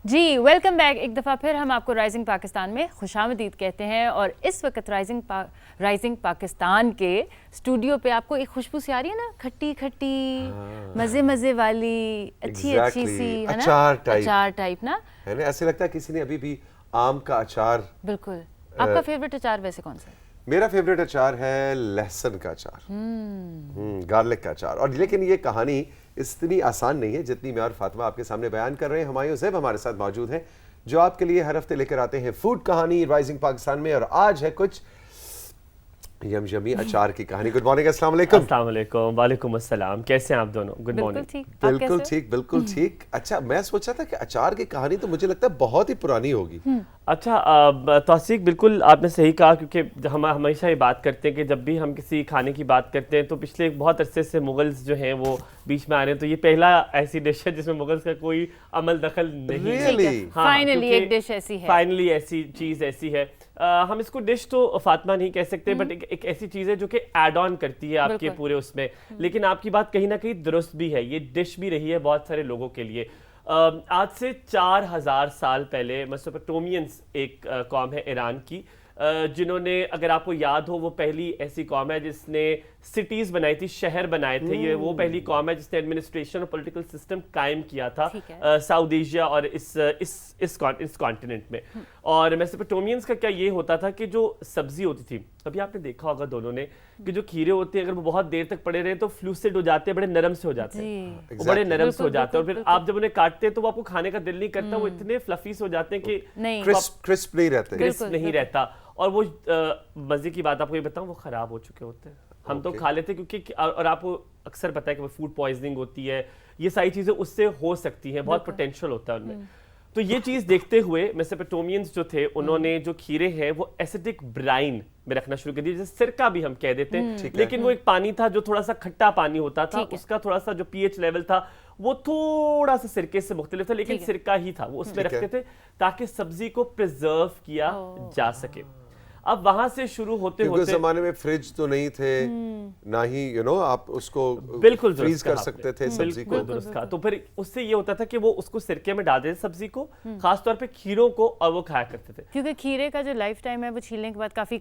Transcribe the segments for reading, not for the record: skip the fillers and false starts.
जी welcome back. एक दफ़ा फिर हम आपको राइजिंग पाकिस्तान में खुशामदीद कहते हैं और इस वक्त राइजिंग पाकिस्तान के स्टूडियो पे आपको एक खुशबू सी आ रही है ना, खट्टी खट्टी मज़े मज़े वाली अच्छी अच्छी सी, है ना, अचार टाइप ना, है ना। ऐसे लगता है किसी ने अभी भी आम का अचार। बिल्कुल। आपका फेवरेट अचार वैसे कौन सा है? मेरा फेवरेट अचार है लहसुन का अचार, गार्लिक का अचार। और लेकिन ये कहानी इतनी आसान नहीं है जितनी मैं और फातिमा आपके सामने बयान कर रहे हैं। हुमायूं ज़ैब हमारे साथ मौजूद हैं जो आपके लिए हर हफ्ते लेकर आते हैं फूड कहानी राइजिंग पाकिस्तान में। और आज है कुछ यमी अचार की कहानी। गुड मॉर्निंग, अस्सलाम वालेकुम। अस्सलाम वालेकुम। वालेकुम अस्सलाम। कैसे हैं आप दोनों? Good morning. बिल्कुल ठीक, बिल्कुल ठीक। अच्छा, मैं सोचा था कि अचार की कहानी तो मुझे लगता है बहुत ही पुरानी होगी। अच्छा, तौसीक, बिल्कुल आपने सही कहा, क्योंकि हम हमेशा ये बात करते हैं कि जब भी हम किसी खाने की बात करते हैं तो पिछले बहुत अरसे से मुगल्स जो हैं वो बीच में आ रहे हैं, तो ये पहला ऐसी डिश है जिसमें मुगल्स का कोई अमल दखल नहीं है। फाइनली एक डिश ऐसी है, फाइनली ऐसी चीज़ ऐसी है। हम इसको डिश तो फातिमा नहीं कह सकते, बट एक ऐसी चीज़ है जो कि ऐड ऑन करती है आपके पूरे उसमें। लेकिन आपकी बात कहीं ना कहीं दुरुस्त भी है, ये डिश भी रही है बहुत सारे लोगों के लिए। आज से 4000 साल पहले मेसोपोटामियंस एक कौम है ईरान की, जिन्होंने, अगर आपको याद हो, वो पहली ऐसी कौम है जिसने सिटीज बनाई थी, शहर बनाए थे। ये वो पहली कौम है जिसने एडमिनिस्ट्रेशन और पॉलिटिकल सिस्टम कायम किया था साउथ एशिया और इस कॉन्टिनेंट में। और मेसोपोटामियंस का क्या ये होता था कि जो सब्जी होती थी, अभी आपने देखा होगा दोनों ने कि जो खीरे होते हैं अगर वो बहुत देर तक पड़े रहे तो फ्लूसिड हो जाते हैं, बड़े नरम से हो जाते हैं, वो बड़े नरम से हो जाते हैं। और फिर आप जब उन्हें काटते हैं तो वो आपको खाने का दिल नहीं करता, वो इतने फ्लफी से हो जाते हैं कि क्रिस्प नहीं रहते, क्रिस्प नहीं रहता। और वो मजे की बात आपको ये बताऊं, वो खराब हो चुके होते हैं। हम तो खा लेते क्योंकि, और आपको अक्सर पता है कि फूड पॉइजनिंग होती है, ये सारी चीजें उससे हो सकती हैं, बहुत पोटेंशियल होता है उनमें। तो ये चीज देखते हुए मेसोपोटामियंस जो थे, उन्होंने जो खीरे हैं वो एसिडिक ब्राइन में रखना शुरू कर दिया, जैसे सिरका भी हम कह देते हैं। लेकिन वो एक पानी था जो थोड़ा सा खट्टा पानी होता था, उसका थोड़ा सा जो पीएच लेवल था वो थोड़ा सा सिरके से मुख्तलिफ था, लेकिन सिरका ही था, वो उसमें रखते थे ताकि सब्जी को प्रिजर्व किया जा सके। अब वहां से शुरू होते होते, उस जमाने में फ्रिज तो नहीं थे, ना ही आप उसको बिल्कुल फ्रीज कर सकते थे सब्जी को। दुरुस्त कहा। तो फिर उससे ये होता था कि वो उसको सिरके में डाल देते सब्जी को, खासतौर पे खीरों को, और वो खाया करते थे। क्योंकि खीरे का जो लाइफ टाइम है वो छीलने के बाद काफी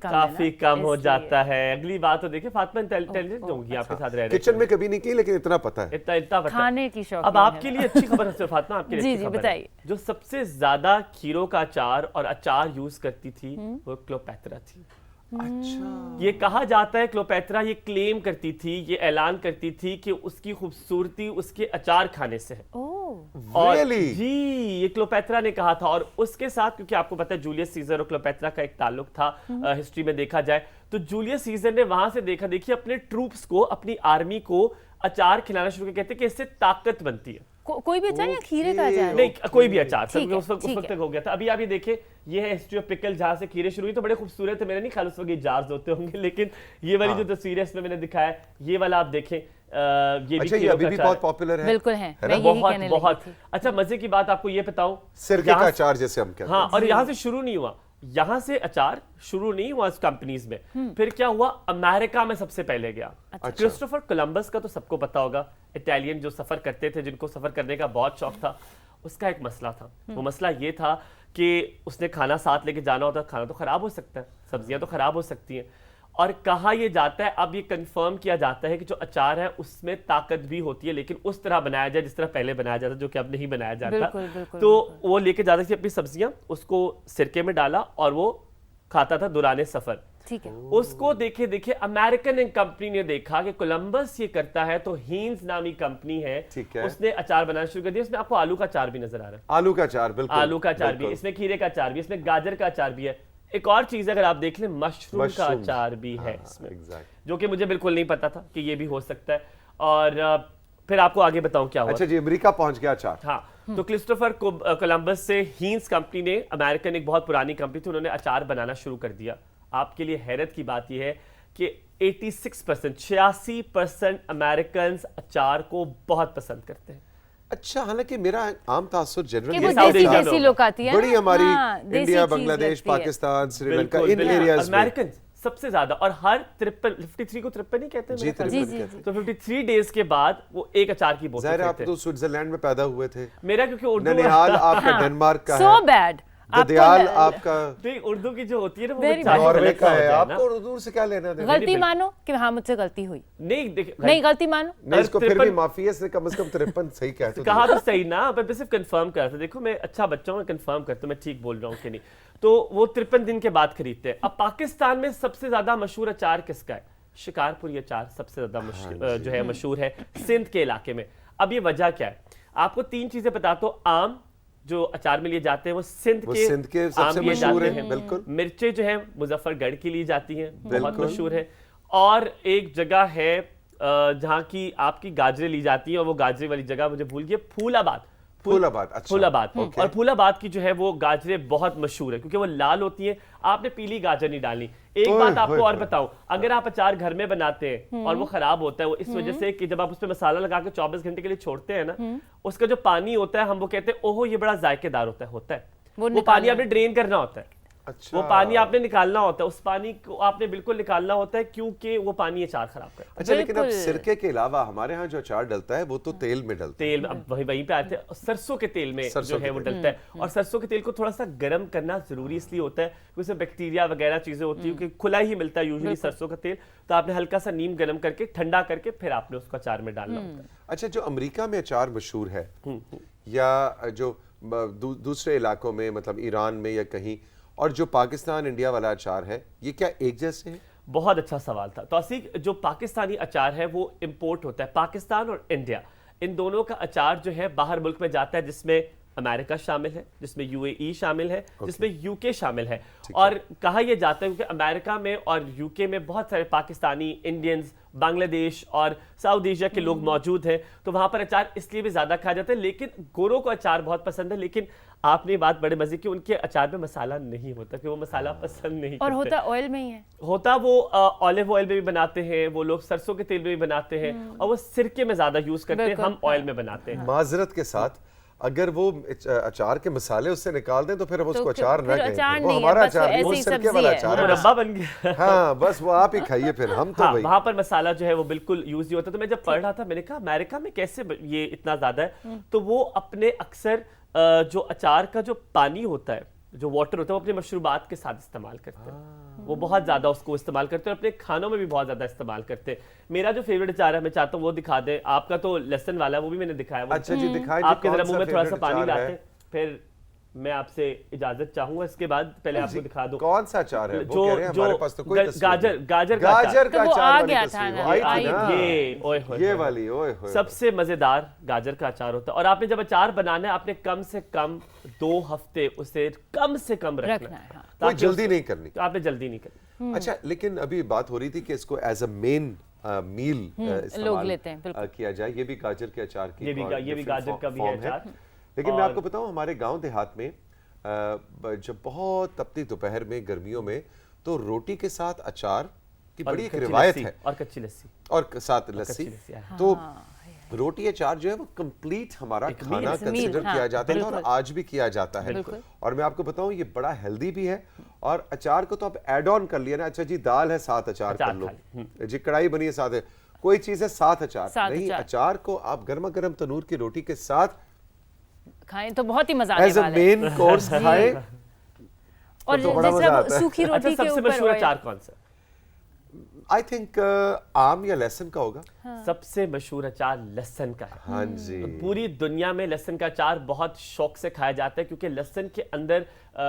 कम हो जाता है। अगली बात तो देखिए, फातिमा इंटेलिजेंट होंगी, आपके साथ रह रहे, किचन में कभी नहीं की, लेकिन इतना पता है, इतना खाने की शौक। अब आपके लिए अच्छी खबर है फातिमा, आपके लिए बताइए। जो सबसे ज्यादा खीरों का अचार और अचार यूज करती थी वो क्लोपेत्रा थी। अच्छा, ये कहा जाता है, क्लोपेत्रा ये क्लेम करती थी, ये ऐलान करती थी कि उसकी खूबसूरती उसके अचार खाने से है। और जी, ये क्लोपेत्रा ने कहा था। और उसके साथ, क्योंकि आपको पता है जूलियस सीजर और क्लोपेत्रा का एक ताल्लुक था हिस्ट्री में देखा जाए, तो जूलियस सीजर ने वहां से देखा देखिए अपने ट्रूप्स को, अपनी आर्मी को अचार खिलाना शुरू किया। कहते कि इससे ताकत बनती है। कोई भी अचार या खीरे का अचार? नहीं, कोई भी अचार। उस वक्त तक हो गया था। अभी आप ये देखिए, ये है हिस्ट्री ऑफ पिकल, जहां से खीरे शुरू हुई, तो बड़े खूबसूरत है। मेरे नहीं ख्याल उस वक्त जार्स होते होंगे, लेकिन ये वाली जो तस्वीर है इसमें मैंने दिखाया, ये वाला आप देखें, ये अच्छा, ये अभी भी बहुत पॉपुलर है। बिल्कुल है, बहुत। अच्छा, मजे की बात आपको ये बताऊं, सिरके का अचार जैसे हम कहते हैं। हाँ, और यहाँ से शुरू नहीं हुआ, यहाँ से अचार शुरू नहीं हुआ इस कंपनीज में। फिर क्या हुआ, अमेरिका में सबसे पहले गया। क्रिस्टोफर कोलंबस का तो सबको पता होगा, इटालियन जो सफर करते थे, जिनको सफर करने का बहुत शौक था। उसका एक मसला था, वो मसला ये था कि उसने खाना साथ लेके जाना होता, खाना तो खराब हो सकता है, सब्जियां तो खराब हो सकती हैं। और कहा यह जाता है, अब ये कंफर्म किया जाता है कि जो अचार है उसमें ताकत भी होती है, लेकिन उस तरह बनाया जाए जिस तरह पहले बनाया जाता, जो कि अब नहीं बनाया जाता। तो वो लेके जाता थी अपनी सब्जियां, उसको सिरके में डाला और वो खाता था दुराने सफर। ठीक है। उसको देखे देखे अमेरिकन एक कंपनी ने देखा कि कोलंबस ये करता है, तो हीन्स नामी कंपनी है, उसने अचार बनाना शुरू कर दिया। इसमें आपको आलू का अचार भी नजर आ रहा है, आलू का अचार, बिल्कुल आलू का अचार भी, इसमें खीरे का अचार भी, इसमें गाजर का अचार भी है। एक और चीज अगर आप देख लें, मशरूम का अचार भी है इसमें, जो कि मुझे बिल्कुल नहीं पता था कि ये भी हो सकता है। और फिर आपको आगे बताऊं क्या हुआ। अच्छा जी, अमेरिका पहुंच गया अचार। हाँ, तो क्रिस्टोफर कोलंबस से हीन्स कंपनी ने, अमेरिकन एक बहुत पुरानी कंपनी थी, उन्होंने अचार बनाना शुरू कर दिया। आपके लिए हैरत की बात यह है कि 86% अमेरिकन अचार को बहुत पसंद करते हैं। अच्छा, हालांकि मेरा आम तासुर जनरल जैसी लोग आती है बड़ी हमारी इंडिया, बांग्लादेश, पाकिस्तान, श्रीलंका, इन एरियाज अमेरिकन सबसे ज्यादा, और हर 53 को 53 ही कहते हैं जी, मेरे ख्याल से। 53 जी, कहते हैं। तो 53 डेज के बाद वो एक अचार की बोतल ज़ाहिर है, आप फेंकते तो स्विट्जरलैंड में पैदा हुए थे। हैं। मेरा क्योंकि उर्दू ननिहाल आपका डेनमार्क का सो है, बैड ददियाल आपका नहीं, उर्दू की जो होती है ना वो Very चाहे bad. नॉर्वे गलत का ना हो है। जाए ना। आपको उर्दू से क्या लेना देना? गलती मानो कि हाँ मुझसे गलती हुई, नहीं देख, नहीं गलती मानो। नहीं, इसको फिर भी 53 माफी है, इसने कम से कम 53 सही कहा तो कहा तो सही ना, पर मैं सिर्फ कंफर्म कर रहा था। देखो मैं अच्छा बच्चा हूँ, कंफर्म करता हूँ मैं ठीक बोल रहा हूँ कि नहीं। तो वो 53 दिन के बाद खरीदते हैं। अब पाकिस्तान में सबसे ज्यादा मशहूर अचार किसका है? शिकारपुरी अचार सबसे ज्यादा जो है मशहूर है सिंध के इलाके में। अब ये वजह क्या है? आपको 3 चीजें बताता हूँ। आम जो अचार में लिए जाते हैं वो सिंध वो के सिंध के आम सबसे लिए मशहूर जाते है, बिल्कुल। मिर्चें जो है मुजफ्फरगढ़ की ली जाती हैं, बहुत बिल्कुल। मशहूर है। और एक जगह है जहाँ की आपकी गाजरें ली जाती हैं, और वो गाजरे वाली जगह मुझे भूल गई, फूलाबाद। फूलाबाद, अच्छा। फूलाबाद। ओके। और फूलाबाद की जो है वो गाजरें बहुत मशहूर है क्योंकि वो लाल होती हैं। आपने पीली गाजर नहीं डालनी। एक ओए, बात आपको ओए, और ओए। बताऊं, अगर आप अचार घर में बनाते हैं और वो खराब होता है, वो इस वजह से कि जब आप उस पर मसाला लगा के 24 घंटे के लिए छोड़ते हैं ना, उसका जो पानी होता है, हम वो कहते हैं ओहो ये बड़ा जायकेदार होता है। वो पानी आपने ड्रेन करना होता है। अच्छा। वो पानी आपने निकालना होता है, उस पानी को आपने बिल्कुल निकालना होता है क्योंकि वो पानी अचार खराब करता है। अच्छा, लेकिन अब बिल्कुल। सिरके के अलावा हमारे यहाँ जो अचार डलता है वो तो तेल में डलता है। तेल अब वहीं पे आते हैं, सरसों के तेल में सरसों जो है के वो तेल। डलता है। और सरसों के तेल को थोड़ा सा गर्म करना जरूरी इसलिए होता है क्योंकि उसमें बैक्टीरिया वगैरह चीजें होती है, क्योंकि खुला ही मिलता है यूजुअली सरसों का तेल। तो आपने हल्का सा नीम गर्म करके ठंडा करके फिर आपने उसको अचार में डालना होता है। अच्छा, जो अमेरिका में अचार मशहूर है या जो दूसरे इलाकों में, मतलब ईरान में या कहीं, और जो पाकिस्तान इंडिया वाला अचार है, ये क्या एक जैसे हैं? बहुत अच्छा सवाल था। तो असीक, जो पाकिस्तानी अचार है वो इंपोर्ट होता है। पाकिस्तान और इंडिया इन दोनों का अचार जो है बाहर मुल्क में जाता है, जिसमें अमेरिका शामिल है, जिसमें यूएई शामिल है, जिसमें यूके शामिल है। और कहा यह जाता है क्योंकि अमेरिका में और यूके में बहुत सारे पाकिस्तानी, इंडियंस, बांग्लादेश और साउथ एशिया के लोग मौजूद हैं, तो वहां पर अचार इसलिए भी ज्यादा खाया जाता है। लेकिन गोरों को अचार बहुत पसंद है। लेकिन आपने बात बड़े मजे की, उनके अचार में मसाला नहीं होता कि वो मसाला पसंद नहीं और करते। होता ऑयल में ही है। होता वो ऑलिव ऑयल में भी बनाते हैं, वो लोग सरसों के तेल में भी बनाते हैं, और वो सिरके में ज्यादा यूज करते हैं, बिल्कुल, हम ऑयल में बनाते हैं। माजरत के साथ, अगर वो अचार के मसाले उससे निकाल दें तो फिर हम उसको फिर- अचार ना फिर कहें, अचार वो नहीं है, हमारा बस वो अचार नहीं, वो ऐसी सिरके सब्जी वाला है। अचार वो है। मुरब्बा बन गया। हाँ, बस वो आप ही खाइए, फिर हम तो हाँ, भाई। वहां पर मसाला जो है वो बिल्कुल यूज नहीं होता। तो मैं जब पढ़ रहा था मैंने कहा अमेरिका में कैसे ये इतना ज्यादा है। तो वो अपने अक्सर जो अचार का जो पानी होता है, जो वाटर होता है, वो अपने मशरूबात के साथ इस्तेमाल करते हैं। वो बहुत ज्यादा उसको इस्तेमाल करते हैं और अपने खानों में भी बहुत ज्यादा इस्तेमाल करते हैं। मेरा जो फेवरेट अचार है, मैं चाहता हूँ वो दिखा दें। आपका तो लहसुन वाला है, वो भी मैंने दिखाया। वो अच्छा जी, दिखाइए आपके कौन जरा सा मुंह में थोड़ा सा favorite पानी अचार लाते है? हैं, फिर मैं आपसे इजाजत चाहूंगा। इसके बाद पहले आपको दिखा दूं कौन सा अचार है? वो जो कह रहे हैं हमारे पास तो कोई तस्वीर गाजर नहीं। गाजर का अचार। गाजर का तो वो अचार आ वाली गया तस्वीर, था ना, वो आई थी आई ना। ये ओए होए ये होए। वाली, ओए होए। सबसे मजेदार गाजर का अचार होता है। और आपने जब अचार बनाना है, आपने कम से कम 2 हफ्ते उसे कम से कम रखना रखना है, हाँ। कोई ताकि जल्दी नहीं करनी। तो आपने जल्दी नहीं करनी। अच्छा, लेकिन अभी बात हो रही थी कि इसको एज अ मेन मील इस्तेमाल लेते हैं, बिल्कुल। किया जाए। ये भी गाजर के अचार की ये भी different गाजर का भी है form अचार। लेकिन मैं और- आपको बताऊं, हमारे गांव देहात में जब बहुत तपती दोपहर में, गर्मियों में, तो रोटी के साथ अचार की और बड़ी एक कच्ची रिवायत लस्सी, है, और कच्ची लस्सी। और साथ लस्सी। लस्सी, हाँ। तो रोटी अचार जो है वो कंप्लीट हमारा एक खाना meal, कंसिडर हाँ, किया जाता है और बिल्कुल। आज भी किया जाता है। बिल्कुल। और मैं आपको बताऊं, ये बड़ा हेल्दी भी है। और अचार को तो आप ऐड ऑन कर लिया ना। अच्छा जी, दाल है, साथ अचार कर अचार लो। जी, कढ़ाई बनी है, साथ है, कोई चीज है, साथ अचार साथ नहीं। अचार। अचार को आप गर्मा गर्म तनूर की रोटी के साथ खाएं तो बहुत ही मजा आने एज अ वाला है। मेन कोर्स खाएं और तो बड़ा जैसे मजा अब आता है। सूखी अच्छा, रोटी के सबसे ऊपर मशहूर oil- अचार कौन सा? आई थिंक आम या लहसुन का होगा। सबसे मशहूर अचार लहसुन का है। हाँ जी। पूरी दुनिया में लहसुन का अचार बहुत शौक से खाया जाता है क्योंकि लहसुन के अंदर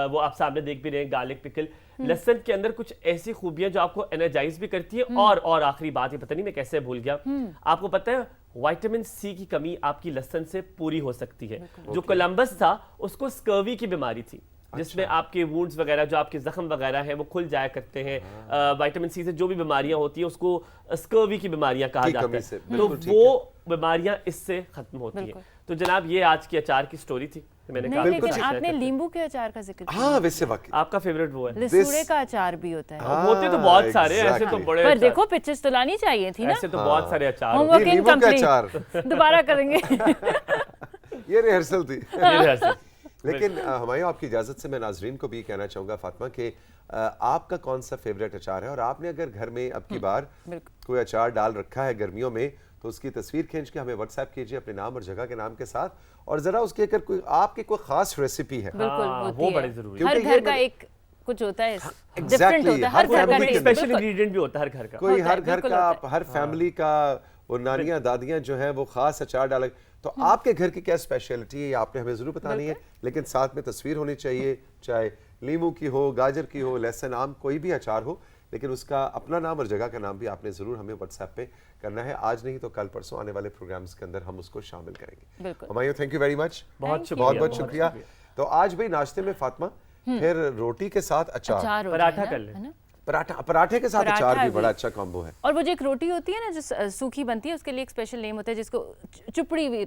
वो आप सामने देख भी रहे हैं, गार्लिक पिकल। लहसुन के अंदर कुछ ऐसी खूबियां जो आपको एनर्जाइज भी करती है। और आखिरी बात, ये पता नहीं मैं कैसे भूल गया, आपको पता है विटामिन सी की कमी आपकी लहसुन से पूरी हो सकती है। जो कोलंबस था उसको स्कर्वी की बीमारी थी, जिसमें आपके वुंड्स वगैरह, जो आपके जख्म वगैरह हैं, वो खुल जाया करते हैं। विटामिन सी से जो भी बीमारियां होती हैं उसको स्कर्वी की बीमारियां कहा की जाता कमी है। से, तो बिल्कुल ठीक वो बीमारियां इससे खत्म होती हैं। बिल्कुल। तो जनाब, ये आज की अचार की स्टोरी थी। मैंने नहीं, कहा लेकिन आपके साथ आपने share करते नींबू के अचार का जिक्र किया। हाँ, वैसे वाकई हैं। आपका फेवरेट वो है। लसूड़े का अचार भी होता है। हाँ, होते तो बहुत सारे हैं, ऐसे तो exactly। बड़े पर अचार- देखो पिक्चर्स तो लानी चाहिए थी ना। ऐसे तो बहुत सारे अचार होते होमवर्क ये नींबू का इनकम्प्लीट। दोबारा करेंगे। ये रिहर्सल थी। हैं। ये रिहर्सल। लेकिन हमारे आपकी इजाजत से मैं नाजरीन को भी कहना चाहूंगा फातिमा कि आपका कौन सा फेवरेट अचार है, और आपने अगर घर में अब की बार कोई अचार डाल रखा है गर्मियों में तो उसकी तस्वीर खींच के हमें व्हाट्सएप कीजिए अपने नाम और जगह के नाम के साथ, और जरा उसकी अगर कोई आपकी कोई खास रेसिपी है वो बड़ी जरूरी है। हर घर का एक कुछ होता है, डिफरेंट होता है, हर घर का स्पेशल इंग्रेडिएंट भी होता है हर घर का, कोई हर घर का, हर फैमिली का, वो नानियां दादियां जो हैं वो खास अचार डाल, तो आपके घर की क्या स्पेशलिटी है आपने हमें जरूर बतानी है, लेकिन साथ में तस्वीर होनी चाहिए, चाहे लीमू की हो, गाजर की हो, लहसुन, आम, कोई भी अचार हो, लेकिन उसका अपना नाम और जगह का नाम भी आपने जरूर हमें व्हाट्सएप पे करना है। आज नहीं तो कल परसों आने वाले प्रोग्राम्स के अंदर हम उसको शामिल करेंगे। Humayun, thank you very much, बहुत शुक्रिया। तो आज भाई नाश्ते में फातिमा फिर रोटी के साथ अचार, पराठा कर ले, पराठे के साथ अचार भी बड़ा अच्छा कॉम्बो है। और वो जो एक रोटी होती है ना जो सूखी बनती है, उसके लिए एक स्पेशल नेम होता है जिसको चोपड़ी है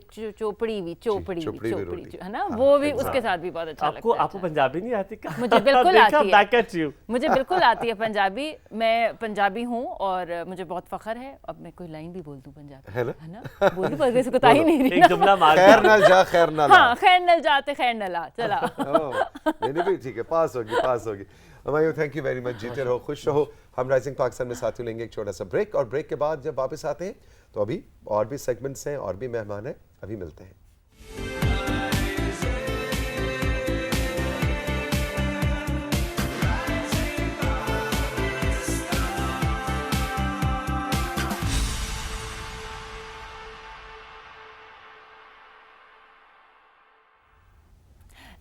ना, वो भी उसके साथ भी बहुत अच्छा लगता है। आपको पंजाबी नहीं आती क्या? मुझे बिल्कुल आती है, मुझे बिल्कुल आती है पंजाबी, मैं पंजाबी हूँ और मुझे बहुत फख्र है। अब मैं कोई लाइन भी बोल दूं पंजाबी, है ना, बोलूं पर किसी को ता ही नहीं रही, एक जुमला मार, खैर नल जा खैर नल आ, हाँ, खैर नल जाते खैर नल आ, चला नहीं भी ठीक है, पास होगी। Humayun, thank you very much, जीते रहो, खुश रहो। हम राइजिंग पाकिस्तान में साथियों लेंगे एक छोटा सा ब्रेक, और ब्रेक के बाद जब वापस आते हैं तो अभी और भी सेगमेंट्स हैं और भी मेहमान हैं, अभी मिलते हैं।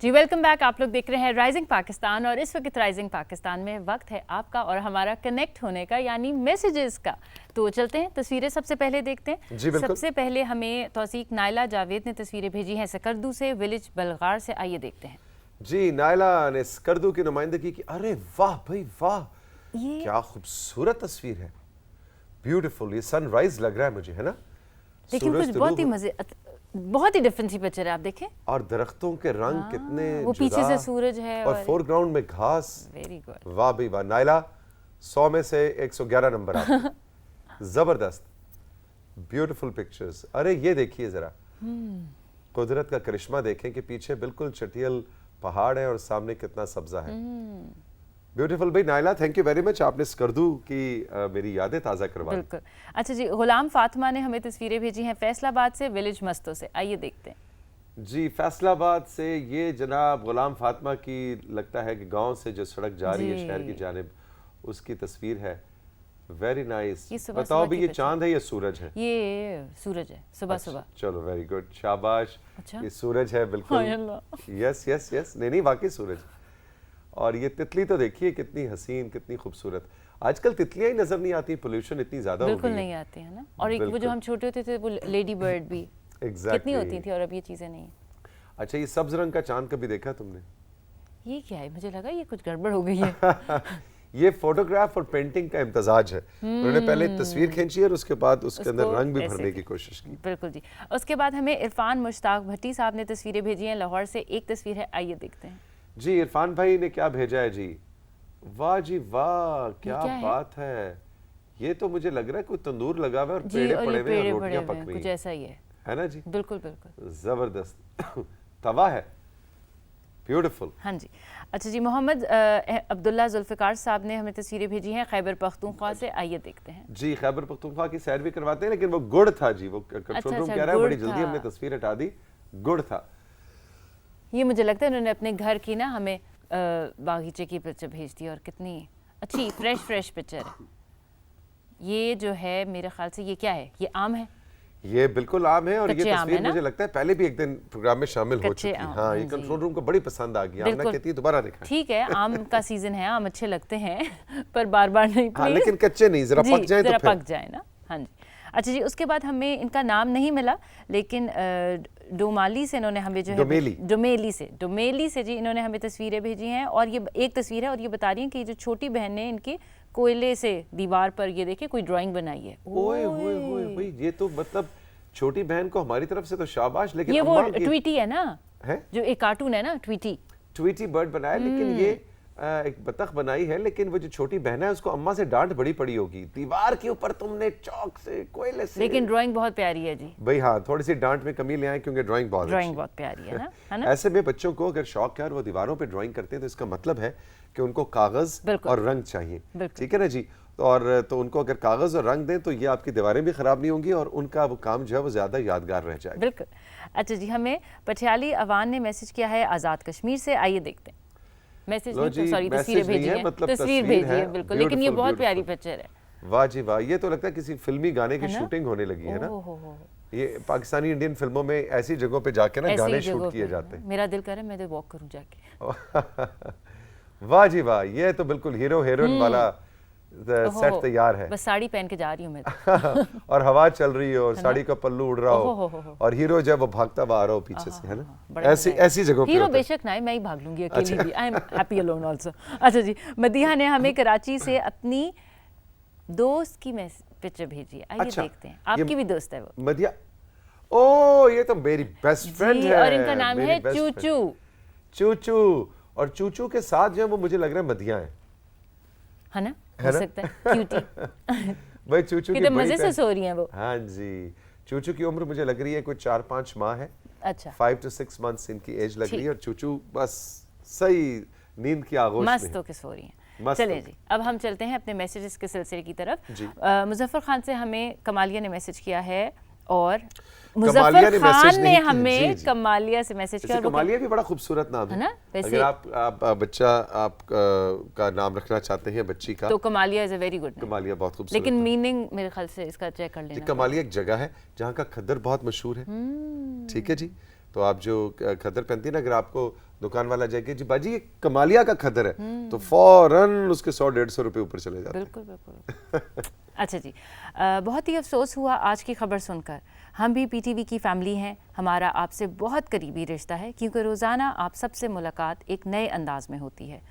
जी वेलकम बैक। आप लोग देख रहे हैं राइजिंग पाकिस्तान, और इस वक्त राइजिंग पाकिस्तान में वक्त है आपका और हमारा कनेक्ट होने का, यानी मैसेजेस का। तो चलते हैं, तस्वीरें सबसे पहले देखते हैं। जी बिल्कुल। सबसे पहले हमें तौसीक नायला जावेद ने तस्वीरें भेजी हैं सकरदू से, विलेज बलगार से। आइए देखते हैं। जी, नायला ने सकरदू की नुमाइंदगी की। अरे वाह भाई वाह, क्या खूबसूरत तस्वीर है, ब्यूटीफुल। ये सनराइज लग रहा है मुझे, है ना, लेकिन कुछ बहुत ही मजे, बहुत ही डिफरेंट सी पिक्चर है, आप देखें। और दरख्तों के रंग कितने, वो पीछे से सूरज है और फोरग्राउंड में घास। वेरी गुड, वाह भाई वाह। नायला 100 में से 111 नंबर आपको। जबरदस्त, ब्यूटीफुल पिक्चर्स। अरे ये देखिए जरा, कुदरत का करिश्मा देखें कि पीछे बिल्कुल चटियल पहाड़ है और सामने कितना सब्जा है। ब्यूटीफुल भाई। Naila, thank you very much, आपने स्कर्दू की मेरी यादें ताज़ा करवा दी। बिल्कुल। अच्छा जी, गुलाम फातिमा ने हमें तस्वीरें भेजी हैं फैसलाबाद से, विलेज मस्तो से। आइए देखते हैं। जी, फैसलाबाद से ये जनाब गुलाम फातिमा की, लगता है कि गांव से जो सड़क जा रही है शहर की जानिब, उसकी तस्वीर है। Very nice. बताओ भी, ये चांद है या सूरज है? ये सूरज है, सुबह सुबह। चलो वेरी गुड, शाबाश। अच्छा? ये सूरज है बिल्कुल। यस यस यस, नहीं वाकई सूरज। और ये तितली तो देखिए कितनी हसीन, कितनी खूबसूरत। आजकल तितलियां ही नजर नहीं आती, पोल्यूशन इतनी ज्यादा हो गई है। बिल्कुल नहीं आती है ना। और एक वो जो हम छोटे होते थे वो लेडी बर्ड भी कितनी होती थी, और अब ये चीजें नहीं। अच्छा, ये सब्ज रंग का चांद कभी देखा तुमने? ये क्या है? मुझे लगा ये कुछ गड़बड़ हो गई है। ये फोटोग्राफ और पेंटिंग का इम्तजाज है। उन्होंने पहले तस्वीर खींची और उसके बाद उसके अंदर रंग भी भरने की कोशिश की। बिल्कुल जी। उसके बाद हमें इरफान मुश्ताक भट्टी साहब ने तस्वीरें भेजी हैं लाहौर से। एक तस्वीर है, आइए देखते हैं। जी, इरफान भाई ने क्या भेजा है जी? वाह जी वाह, क्या बात है। ये तो मुझे लग रहा है कोई तंदूर लगा हुआ है और पेड़े पड़े हुए हैं, रोटियां पक रही हैं, कुछ ऐसा ही है ना जी? बिल्कुल बिल्कुल, जबरदस्त। तवा है, ब्यूटीफुल। हाँ जी। अच्छा जी, मोहम्मद अब्दुल्ला जुल्फिकार साहब ने हमें तस्वीरें भेजी हैं खैबर पख्तूनख्वा से। आइए देखते हैं। जी, खैबर पख्तूनख्वा की सैर भी करवाते हैं, लेकिन वो गुड़ था जी। वो कंट्रोल रूम कह रहा है बड़ी जल्दी हमने तस्वीर हटा दी, गुड़ था। ये मुझे लगता है उन्होंने अपने घर की ना हमें बागीचे की पिक्चर भेज दी, और कितनी अच्छी फ्रेश पिक्चर है। ये जो है मेरे ख्याल से ये क्या है? ये आम है। ये बिल्कुल आम है, और ये तस्वीर मुझे लगता है पहले भी एक दिन प्रोग्राम में शामिल हो चुकी है। हाँ, ये कंट्रोल रूम को बड़ी पसंद आ गई। आमना कहती है दोबारा दिखाएं। ठीक है, आम का सीजन है, आम अच्छे लगते हैं, पर बार नहीं। हाँ, लेकिन कच्चे नहीं, जरा पक जाए तो पक जाए ना। हाँ जी। अच्छा जी, उसके बाद हमें इनका नाम नहीं मिला, लेकिन डोमाली से इन्होंने हमें जो है डोमेली से जी इन्होंने हमें तस्वीरें भेजी हैं। और ये एक तस्वीर है, और ये बता रही हैं कि जो छोटी बहन ने इनकी कोयले से दीवार पर ये देखिए कोई ड्राइंग बनाई है। ओए होए होए, ये तो मतलब छोटी बहन को हमारी तरफ से तो शाबाश। लेकिन ये वो ट्वीटी है ना, है? जो एक कार्टून है ना, ट्वीटी बर्ड बनाया। लेकिन ये एक बतख बनाई है, लेकिन वो जो छोटी बहन है उसको अम्मा से डांट बड़ी पड़ी होगी, दीवार के ऊपर तुमने चौक से कोयले से। लेकिन ड्राइंग बहुत प्यारी है जी भाई हाँ, थोड़ी सी डांट में कमी ले आए क्योंकि ड्राइंग बहुत प्यारी है ना ऐसे में बच्चों को अगर शौक है और वो दीवारों पे ड्राइंग करते हैं तो इसका मतलब है कि उनको कागज और रंग चाहिए, ठीक है ना जी। तो उनको अगर कागज और रंग दें तो ये आपकी दीवारें भी खराब नहीं होंगी और उनका वो काम जो है वो ज्यादा यादगार रह जाएगा। बिल्कुल। अच्छा जी, हमें पटियाली अवान ने मैसेज किया है आज़ाद कश्मीर से, आइए देखते हैं। मैसेज नहीं, सॉरी तस्वीरें भेजी है, तस्वीर भेजी है, बिल्कुल, लेकिन ये बहुत प्यारी पिक्चर है। वाह जी वाह, ये तो लगता है किसी फिल्मी गाने की शूटिंग होने लगी है ना। ये पाकिस्तानी इंडियन फिल्मों में ऐसी जगहों पे जाके ना गाने शूट किए जाते हैं। मेरा दिल करे मैं तो वॉक करूं जाके। वाह जी वाह, ये तो बिल्कुल हीरो हीरोइन वाला सेट तैयार है। बस साड़ी पहन के जा रही हूँ मैं तो। और हवा चल रही है और साड़ी का पल्लू उड़ रहा हो और हीरो जब वो भागता हुआ आ रहा हो पीछे से, है ना। ऐसी जगहों पे हीरो बेशक ना है, मैं ही भाग लूंगी अकेली भी। I am happy alone also. अच्छा जी, मदीहा ने हमें कराची से अपनी दोस्त की पिक्चर भेजी है, आइए देखते हैं। आपकी भी दोस्त है वो मदिया? ओ, ये तो मेरी बेस्ट फ्रेंड है और इनका नाम है चूचू। चूचू, और चूचू के साथ जो है वो मुझे लग रहा है मदिया है ना, हो सकता है क्यूटी। भाई चूचू की मजे से सो रही हैं वो। हाँ जी, चूचू की उम्र मुझे लग रही है कोई 4-5 माह है। अच्छा, 5 to 6 months इनकी एज लग रही है और चूचू बस सही नींद की आगोश में मस्त होके सो रही हैं। चलिए जी, अब हम चलते हैं अपने मैसेजेस के सिलसिले की तरफ। मुजफ्फर खान से हमें कमालिया ने मैसेज किया है और मुजफ्फर खान ने हमें कमालिया से मैसेज किया। कमालिया भी बड़ा खूबसूरत नाम है ना। अगर आप बच्चा आप का नाम रखना चाहते हैं बच्ची का, तो Kamalia is a very good. Kamalia बहुत खूबसूरत, लेकिन मीनिंग मेरे ख्याल से इसका चेक कर लेना। कमालिया एक जगह है जहाँ का खद्दर बहुत मशहूर है, ठीक है जी। तो आप जो खद्दर पहनती है ना, अगर आपको दुकान वाला जाएगा जी बाजी ये कमालिया का खद्दर है, तो फौरन उसके 100-150 रुपए ऊपर चले जाते हैं। बिल्कुल बिल्कुल। अच्छा जी, बहुत ही अफसोस हुआ आज की खबर सुनकर। हम भी पीटीवी की फैमिली हैं, हमारा आपसे बहुत करीबी रिश्ता है, क्योंकि रोज़ाना आप सबसे मुलाकात एक नए अंदाज में होती है।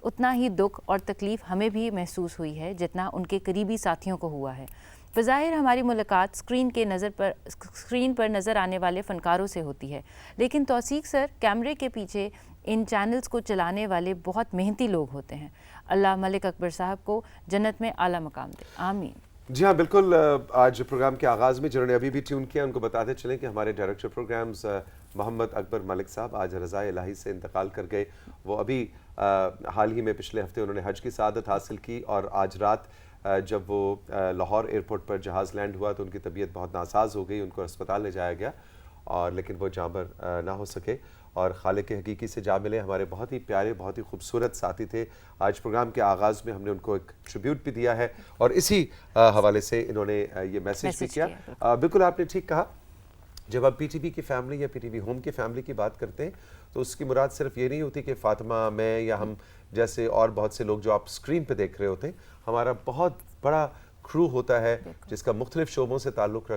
उतना ही दुख और तकलीफ़ हमें भी महसूस हुई है जितना उनके करीबी साथियों को हुआ है। बज़ाहिर हमारी मुलाकात स्क्रीन पर नज़र आने वाले फ़नकारों से होती है, लेकिन तौसीक सर कैमरे के पीछे इन चैनल्स को चलाने वाले बहुत मेहनती लोग होते हैं। अल्लाह मलिक अकबर साहब को जन्नत में आला मकाम दे, आमीन। जी हाँ बिल्कुल। आज प्रोग्राम के आगाज़ में जिन्होंने अभी भी ट्यून किया उनको बताते चलें कि हमारे डायरेक्टर प्रोग्राम्स मोहम्मद अकबर मलिक साहब आज रज़ाए इलाही से इंतकाल कर गए। वो अभी हाल ही में पिछले हफ्ते उन्होंने हज की सआदत हासिल की और आज रात जब वो लाहौर एयरपोर्ट पर जहाज़ लैंड हुआ तो उनकी तबीयत बहुत नासाज हो गई, उनको अस्पताल ले जाया गया और लेकिन वो जाँबर ना हो सके और खालिक के हकीकी से जा मिले। हमारे बहुत ही प्यारे बहुत ही खूबसूरत साथी थे। आज प्रोग्राम के आगाज़ में हमने उनको एक ट्रिब्यूट भी दिया है और इसी हवाले से इन्होंने ये मैसेज भी किया। बिल्कुल आपने ठीक कहा, जब आप पीटीवी की फैमिली या पीटीवी होम की फैमिली की बात करते हैं तो उसकी मुराद सिर्फ ये नहीं होती कि फ़ातिमा, मैं या हम जैसे और बहुत से लोग जो आप स्क्रीन पे देख रहे होते हैं। हमारा बहुत बड़ा क्रू होता है जिसका मुख्तलिफ शोबों से ताल्लुक़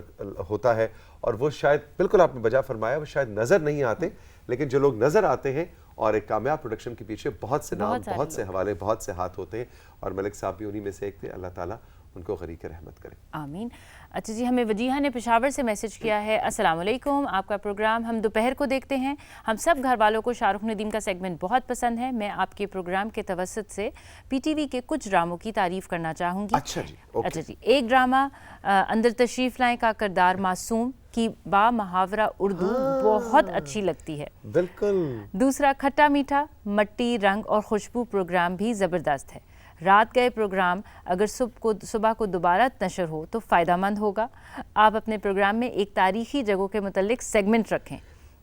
होता है और वो शायद बिल्कुल आपने बजा फरमाया, वो शायद नज़र नहीं आते, लेकिन जो लोग नज़र आते हैं और एक कामयाब प्रोडक्शन के पीछे बहुत से नाम, बहुत से हवाले, बहुत से हाथ होते हैं और मलिक साहब भी उन्हीं में से एक थे। अल्लाह ताला उनको गरीक रहमत करे, आमीन। अच्छा जी, हमें वजीहा ने पेशावर से मैसेज किया है, अस्सलाम वालेकुम, आपका प्रोग्राम हम दोपहर को देखते हैं। हम सब घर वालों को शाहरुख नदीम का सेगमेंट बहुत पसंद है। मैं आपके प्रोग्राम के तवस्सुत से पीटीवी के कुछ ड्रामों की तारीफ़ करना चाहूँगी। अच्छा जी, अच्छा जी, एक ड्रामा अंदर तशरीफ़ लाएँ का किरदार मासूम की बा मुहावरा उर्दू बहुत अच्छी लगती है। बिल्कुल। दूसरा खट्टा मीठा मट्टी रंग और खुशबू प्रोग्राम भी ज़बरदस्त है। रात गए प्रोग्राम अगर सुबह को दोबारा नशर हो तो फ़ायदेमंद होगा। आप अपने प्रोग्राम में एक तारीख़ी जगहों के मुतल्लिक सेगमेंट रखें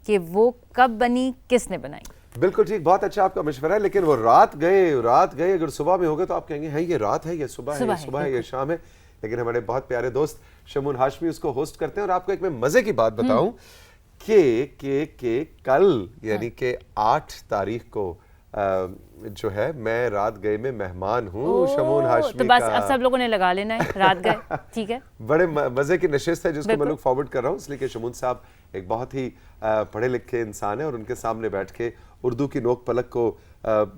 कि वो कब बनी, किसने बनाई। बिल्कुल ठीक, बहुत अच्छा आपका मशवरा है। लेकिन वो रात गए अगर सुबह में होगा तो आप कहेंगे है ये रात है, ये सुबह है, ये शाम है। लेकिन हमारे बहुत प्यारे दोस्त शमून हाशमी उसको होस्ट करते हैं और आपको एक मैं मज़े की बात बताऊं कि कल यानी कि 8 तारीख को जो है मैं रात गए में मेहमान हूँ शमून हाशमी तो बस का। अब सब लोगों ने लगा लेना है रात गए, ठीक है। बड़े मजे की नशिस्त है जिसको मैं लोग फॉरवर्ड कर रहा हूँ, इसलिए कि शमून साहब एक बहुत ही पढ़े लिखे इंसान है और उनके सामने बैठ के उर्दू की नोक पलक को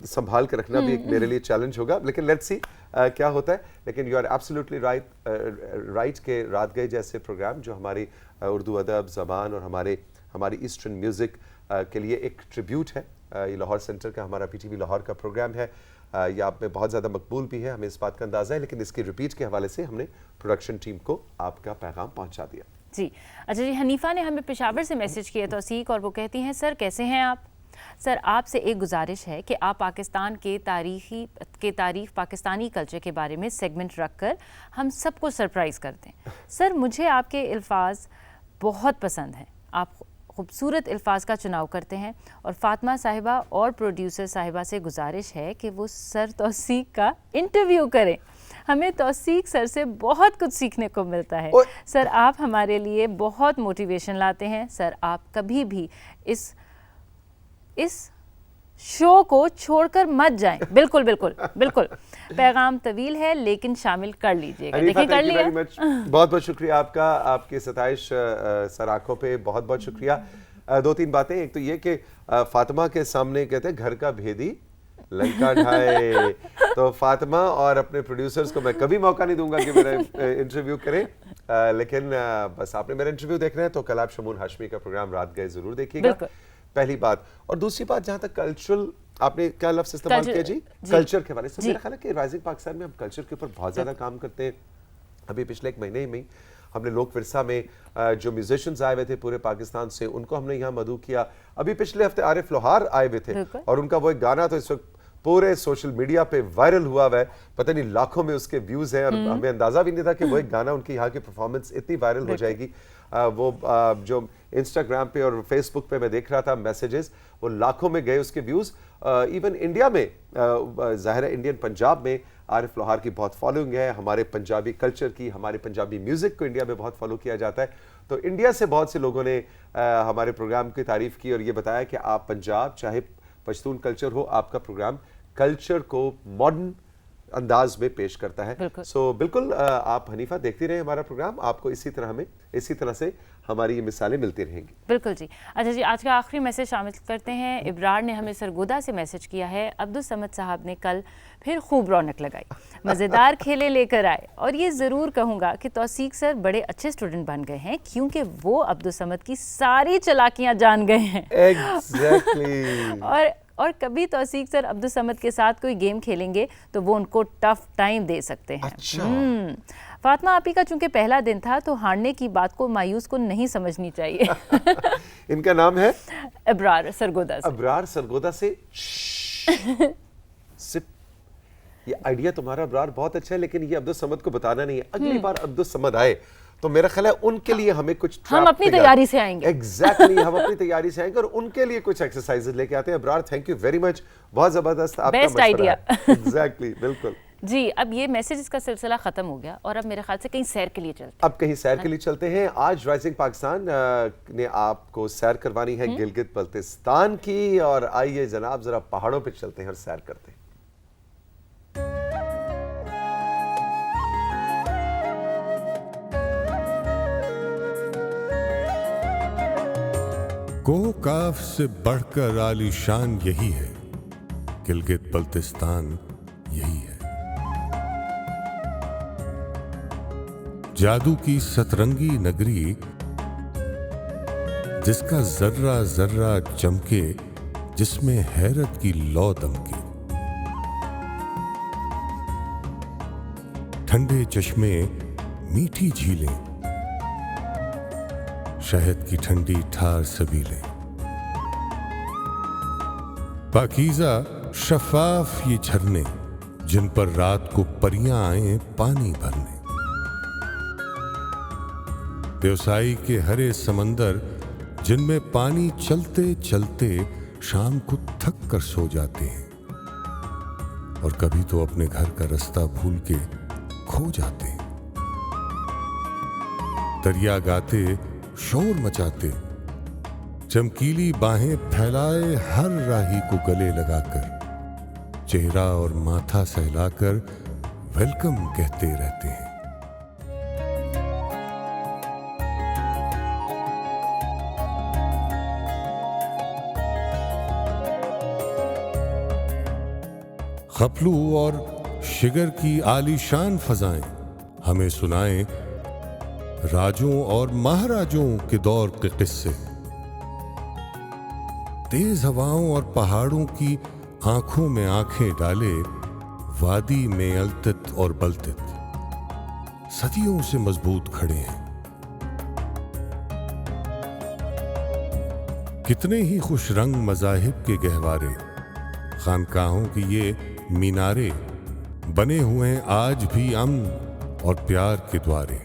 संभाल कर रखना भी एक मेरे लिए चैलेंज होगा। लेकिन लेट्स सी क्या होता है। लेकिन यू आर एब्सोल्युटली राइट के रात गए जैसे प्रोग्राम जो हमारी उर्दू अदब ज़बान और हमारी ईस्टर्न म्यूज़िक के लिए एक ट्रिब्यूट है ये लाहौर सेंटर का हमारा PTV लाहौर का प्रोग्राम है। ये आप में बहुत ज़्यादा मकबूल भी है, हमें इस बात का अंदाज़ा है, लेकिन इसकी रिपीट के हवाले से हमने प्रोडक्शन टीम को आपका पैगाम पहुंचा दिया। जी अच्छा जी, हनीफा ने हमें पेशावर से मैसेज किया तौसीक, और वो कहती हैं सर कैसे हैं आप? सर आपसे एक गुजारिश है कि आप पाकिस्तान के तारीख पाकिस्तानी कल्चर के बारे में सेगमेंट रखकर हम सबको सरप्राइज़ कर दें। सर मुझे आपके अल्फाज बहुत पसंद हैं, आप खूबसूरत अल्फाज का चुनाव करते हैं, और फातिमा साहिबा और प्रोड्यूसर साहिबा से गुजारिश है कि वो सर तौसीक का इंटरव्यू करें। हमें तौसीक सर से बहुत कुछ सीखने को मिलता है। सर आप हमारे लिए बहुत मोटिवेशन लाते हैं। सर आप कभी भी इस शो को छोड़कर मत जाएं। बिल्कुल बिल्कुल बिल्कुल। पैगाम तवील है लेकिन शामिल कर लीजिएगा। देखिए कर लिया। बहुत बहुत शुक्रिया आपका, आपकी सताइश सर आंखों पे बहुत बहुत शुक्रिया। दो तीन बातें, एक तो ये कि फातिमा के सामने कहते हैं घर का भेदी लंका ढाए, तो फातिमा और अपने प्रोड्यूसर्स को मैं कभी मौका नहीं दूंगा कि मेरा इंटरव्यू करें, लेकिन बस आपने मेरा इंटरव्यू देखना है तो कल आप शमून हाशमी का प्रोग्राम रात गए जरूर देखिएगा, पहली बात। और दूसरी बात, जहां तक कल्चरल, आपने क्या लफ्ज़ इस्तेमाल किया जी? कल्चर के हवाले से मेरा ख्याल है कि राइजिंग पाकिस्तान में हम कल्चर के ऊपर बहुत ज़्यादा काम करते हैं। अभी पिछले एक महीने में हमने लोक विरसा में जो म्यूजिशियंस आए हुए थे पूरे पाकिस्तान से, उनको हमने यहाँ मदऊ किया। अभी पिछले हफ्ते आरिफ लोहार आए हुए थे और उनका वो एक गाना तो इस वक्त पूरे सोशल मीडिया पे वायरल हुआ है, पता नहीं लाखों में उसके व्यूज हैं, और हमें अंदाजा भी नहीं था कि वो एक गाना, उनकी यहाँ की परफॉर्मेंस इतनी वायरल हो जाएगी। वो जो इंस्टाग्राम पे और फेसबुक पे मैं देख रहा था मैसेजेस, वो लाखों में गए उसके व्यूज। इवन इंडिया में, ज़ाहिर है इंडियन पंजाब में आरिफ लोहार की बहुत फॉलोइंग है, हमारे पंजाबी कल्चर की, हमारे पंजाबी म्यूजिक को इंडिया में बहुत फॉलो किया जाता है। तो इंडिया से बहुत से लोगों ने हमारे प्रोग्राम की तारीफ की और ये बताया कि आप पंजाब, चाहे पश्तून कल्चर हो, आपका प्रोग्राम कल्चर को मॉडर्न अंदाज में पेश करता है। सो बिल्कुल आप हनीफा देखती रहे हमारा प्रोग्राम, आपको इसी तरह से हमारी ये मिसालें मिलती रहेंगी। बिल्कुल जी। अच्छा जी, आज का आखिरी मैसेज शामिल करते हैं। इब्रार ने हमें सरगोदा से मैसेज किया है, अब्दुल समद साहब ने कल फिर खूब रौनक लगाई, मज़ेदार खेले लेकर आए, और ये ज़रूर कहूँगा कि तौसीक सर बड़े अच्छे स्टूडेंट बन गए हैं क्योंकि वो अब्दुल समद की सारी चालाकियाँ जान गए हैं। Exactly. और कभी तौसीक सर अब्दुल समद के साथ कोई गेम खेलेंगे तो वो उनको टफ टाइम दे सकते हैं। अच्छा। फातिमा आपी का चूंकि पहला दिन था तो हारने की बात को मायूस को नहीं समझनी चाहिए। इनका नाम है अबरार सरगोदा से। अबरार सरगोदा से सिप। ये आइडिया तुम्हारा अबरार बहुत अच्छा है, लेकिन ये अब्दुल समद को बताना नहीं है। अगली बार अब्दुल समद आए तो मेरा ख्याल है उनके लिए हमें कुछ, हम अपनी तैयारी से आएंगे। एग्जैक्टली हम अपनी तैयारी से आएंगे और उनके लिए कुछ एक्सरसाइजेस लेके आते हैं। Abrar thank you very much, बहुत जबरदस्त आपका बेस्ट आइडिया। एग्जैक्टली, बिल्कुल जी। अब ये मैसेज का सिलसिला खत्म हो गया और अब मेरे ख्याल से कहीं सैर के लिए चलते हैं। अब कहीं सैर के लिए चलते हैं। आज राइजिंग पाकिस्तान ने आपको सैर करवानी है गिलगित बल्तिस्तान की, और आइए जनाब जरा पहाड़ों पे चलते हैं और सैर करते हैं। कोह काफ से बढ़कर आलीशान यही है, गिलगित बल्तिस्तान यही है। जादू की सतरंगी नगरी जिसका जर्रा जर्रा चमके, जिसमें हैरत की लौ दमके। ठंडे चश्मे, मीठी झीलें, शहद की ठंडी ठार सबीलें, पाकीज़ा शफाफ ये झरने जिन पर रात को परियां आए पानी भरने। व्यवसायी के हरे समंदर जिनमें पानी चलते चलते शाम को थक कर सो जाते हैं, और कभी तो अपने घर का रास्ता भूल के खो जाते हैं। दरिया गाते, शोर मचाते, चमकीली बाहें फैलाए हर राही को गले लगाकर, चेहरा और माथा सहलाकर वेलकम कहते रहते हैं। खपलू और शिगर की आलीशान फजाएं हमें सुनाएं राजों और महाराजों के दौर के किस्से। तेज हवाओं और पहाड़ों की आंखों में आंखें डाले वादी में अलतित और बलतित सदियों से मजबूत खड़े हैं। कितने ही खुश रंग मजाहिब के गहवारे, खानकाहों की ये मीनारे बने हुए हैं आज भी अमन और प्यार के द्वारे।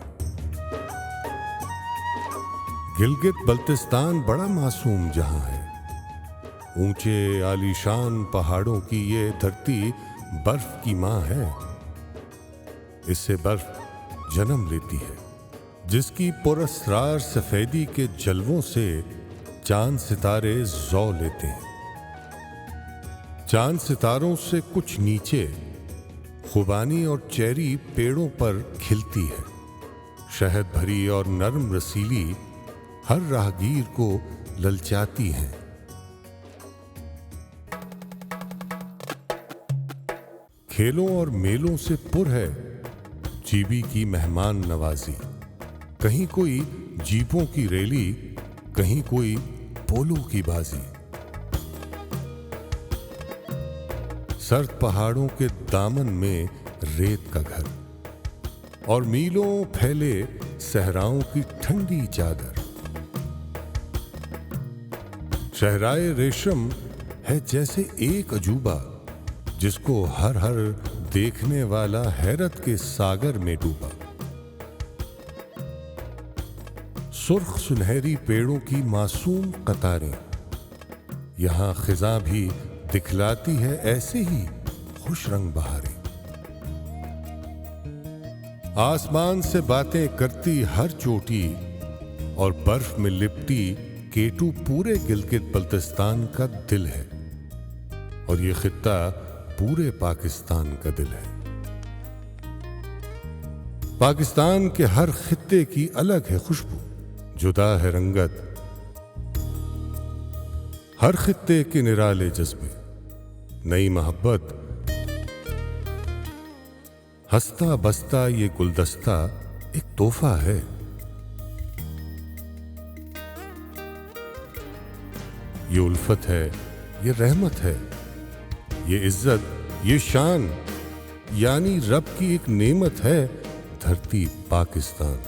गिलगित बल्तिस्तान बड़ा मासूम जहां है, ऊंचे आलीशान पहाड़ों की ये धरती बर्फ की मां है। इससे बर्फ जन्म लेती है, जिसकी पुरस्रार सफेदी के जलवों से चांद सितारे जौ लेते हैं। चांद सितारों से कुछ नीचे खुबानी और चेरी पेड़ों पर खिलती है, शहद भरी और नर्म रसीली हर राहगीर को ललचाती हैं। खेलों और मेलों से पुर है जीबी की मेहमान नवाजी। कहीं कोई जीपों की रैली, कहीं कोई पोलो की बाजी। सर्द पहाड़ों के दामन में रेत का घर और मीलों फैले सहराओं की ठंडी चादर। शहराए रेशम है जैसे एक अजूबा, जिसको हर हर देखने वाला हैरत के सागर में डूबा। सुर्ख सुनहरी पेड़ों की मासूम कतारें यहां खिजा भी दिखलाती है ऐसे ही खुश रंग बहारें। आसमान से बातें करती हर चोटी और बर्फ में लिपटी केटू पूरे गिलगित बल्तिस्तान का दिल है, और ये खित्ता पूरे पाकिस्तान का दिल है। पाकिस्तान के हर खित्ते की अलग है खुशबू, जुदा है रंगत, हर खित्ते के निराले जज्बे, नई मोहब्बत। हंसता बसता ये गुलदस्ता एक तोहफा है। ये उल्फत है, ये रहमत है, ये इज्जत, ये शान, यानी रब की एक नेमत है धरती पाकिस्तान।